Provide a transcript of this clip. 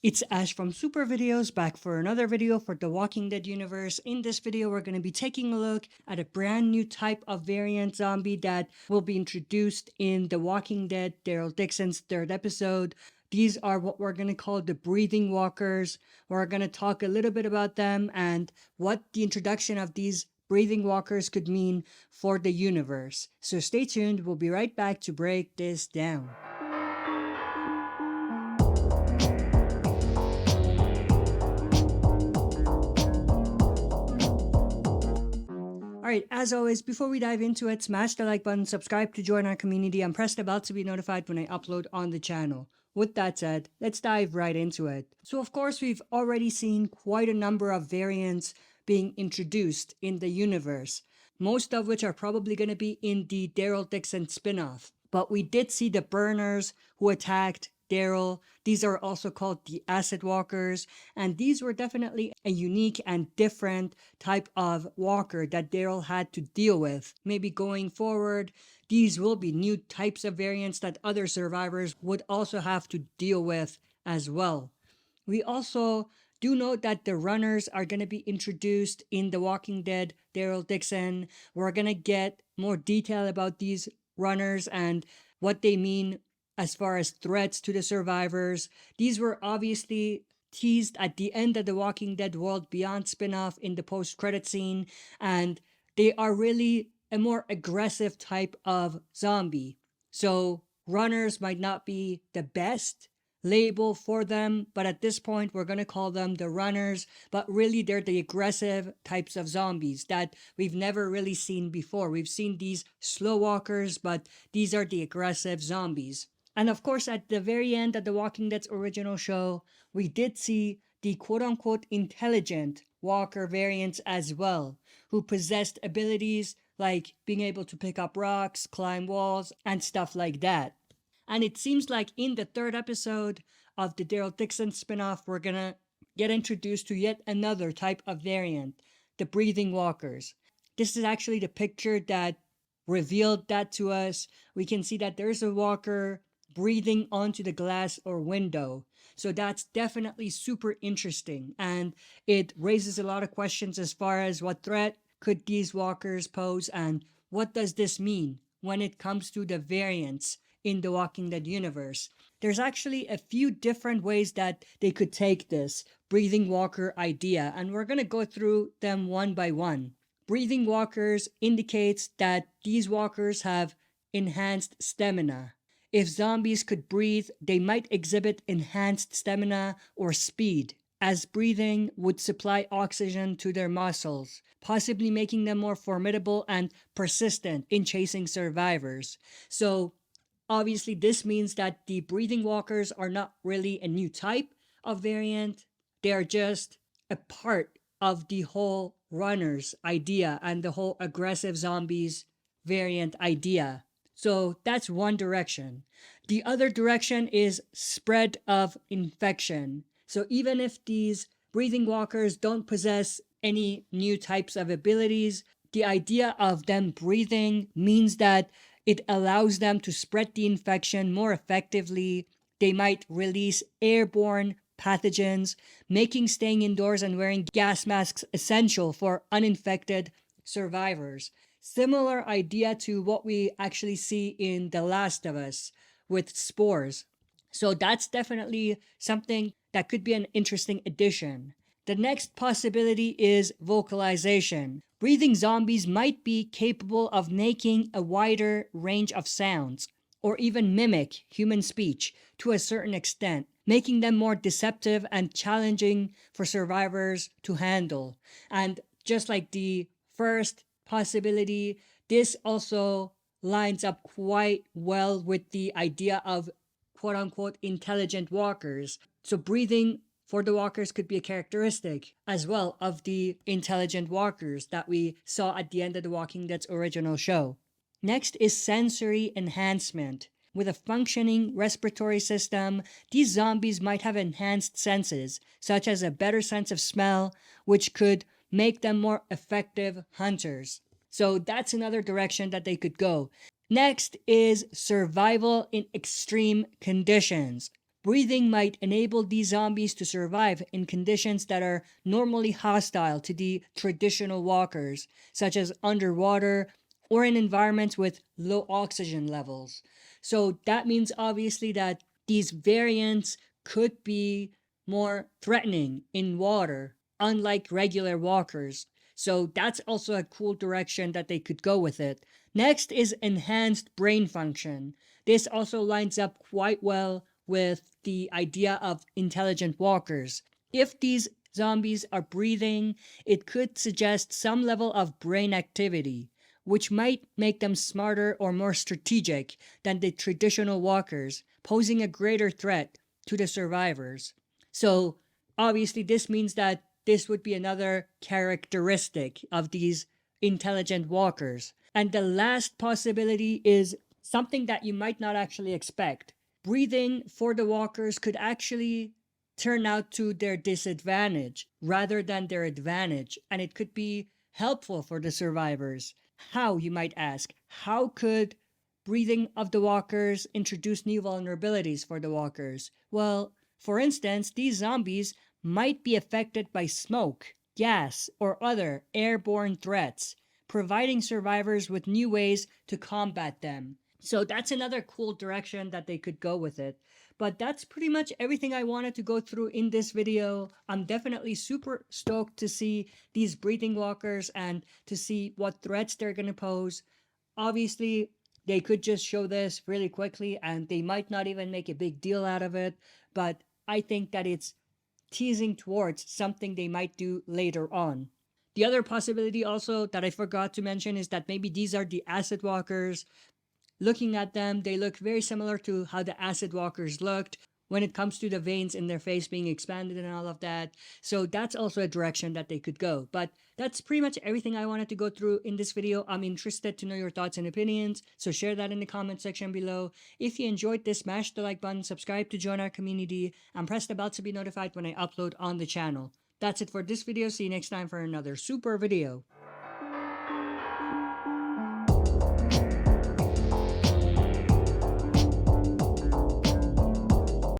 It's Ash from SuperVideos back for another video for the Walking Dead universe. In this video, we're going to be taking a look at a brand new type of variant zombie that will be introduced in The Walking Dead, Daryl Dixon's third episode. These are what we're going to call the breathing walkers. We're going to talk a little bit about them and what the introduction of these breathing walkers could mean for the universe. So stay tuned, we'll be right back to break this down. Alright, as always, before we dive into it, smash the like button, subscribe to join our community, and press the bell to be notified when I upload on the channel. With that said, let's dive right into it. So of course, we've already seen quite a number of variants being introduced in the universe, most of which are probably going to be in the Daryl Dixon spin-off. But we did see the Burners who attacked Daryl. These are also called the Acid Walkers, and these were definitely a unique and different type of walker that Daryl had to deal with. Maybe going forward, these will be new types of variants that other survivors would also have to deal with as well. We also do note that the runners are going to be introduced in The Walking Dead, Daryl Dixon. We're going to get more detail about these runners and what they mean as far as threats to the survivors. These were obviously teased at the end of the Walking Dead World Beyond spinoff in the post-credit scene, and they are really a more aggressive type of zombie. So runners might not be the best label for them, but at this point we're going to call them the runners, but really they're the aggressive types of zombies that we've never really seen before. We've seen these slow walkers, but these are the aggressive zombies. And of course, at the very end of The Walking Dead's original show, we did see the quote-unquote intelligent walker variants as well, who possessed abilities like being able to pick up rocks, climb walls, and stuff like that. And it seems like in the third episode of the Daryl Dixon spinoff, we're gonna get introduced to yet another type of variant, the breathing walkers. This is actually the picture that revealed that to us. We can see that there's a walker breathing onto the glass or window. So that's definitely super interesting, and it raises a lot of questions as far as what threat could these walkers pose and what does this mean when it comes to the variants in the Walking Dead universe. There's actually a few different ways that they could take this breathing walker idea, and we're going to go through them one by one. Breathing walkers indicates that these walkers have enhanced stamina. If zombies could breathe, they might exhibit enhanced stamina or speed, as breathing would supply oxygen to their muscles, possibly making them more formidable and persistent in chasing survivors. So obviously this means that the breathing walkers are not really a new type of variant. They are just a part of the whole runners idea and the whole aggressive zombies variant idea. So that's one direction. The other direction is spread of infection. So even if these breathing walkers don't possess any new types of abilities, the idea of them breathing means that it allows them to spread the infection more effectively. They might release airborne pathogens, making staying indoors and wearing gas masks essential for uninfected survivors. Similar idea to what we actually see in The Last of Us with spores. So that's definitely something that could be an interesting addition. The next possibility is vocalization. Breathing zombies might be capable of making a wider range of sounds, or even mimic human speech to a certain extent, making them more deceptive and challenging for survivors to handle. And just like the first possibility, this also lines up quite well with the idea of quote-unquote intelligent walkers. So breathing for the walkers could be a characteristic as well of the intelligent walkers that we saw at the end of The Walking Dead's original show. Next is sensory enhancement. With a functioning respiratory system, these zombies might have enhanced senses, such as a better sense of smell, which could make them more effective hunters. So that's another direction that they could go. Next is survival in extreme conditions. Breathing might enable these zombies to survive in conditions that are normally hostile to the traditional walkers, such as underwater or in environments with low oxygen levels. So that means obviously that these variants could be more threatening in water, unlike regular walkers. So that's also a cool direction that they could go with it. Next is enhanced brain function. This also lines up quite well with the idea of intelligent walkers. If these zombies are breathing, it could suggest some level of brain activity, which might make them smarter or more strategic than the traditional walkers, posing a greater threat to the survivors. So, obviously, this means that this would be another characteristic of these intelligent walkers. And the last possibility is something that you might not actually expect. Breathing for the walkers could actually turn out to their disadvantage rather than their advantage, and it could be helpful for the survivors. How, you might ask? How could breathing of the walkers introduce new vulnerabilities for the walkers? Well, for instance, these zombies might be affected by smoke, gas, or other airborne threats, providing survivors with new ways to combat them. So that's another cool direction that they could go with it. But that's pretty much everything I wanted to go through in this video. I'm definitely super stoked to see these breathing walkers and to see what threats they're going to pose. Obviously, they could just show this really quickly and they might not even make a big deal out of it. But I think that it's teasing towards something they might do later on. The other possibility also that I forgot to mention is that maybe these are the acid walkers. Looking at them, they look very similar to how the acid walkers looked when it comes to the veins in their face being expanded and all of that. So that's also a direction that they could go. But that's pretty much everything I wanted to go through in this video. I'm interested to know your thoughts and opinions, so share that in the comment section below. If you enjoyed this, smash the like button, subscribe to join our community, and press the bell to be notified when I upload on the channel. That's it for this video. See you next time for another super video.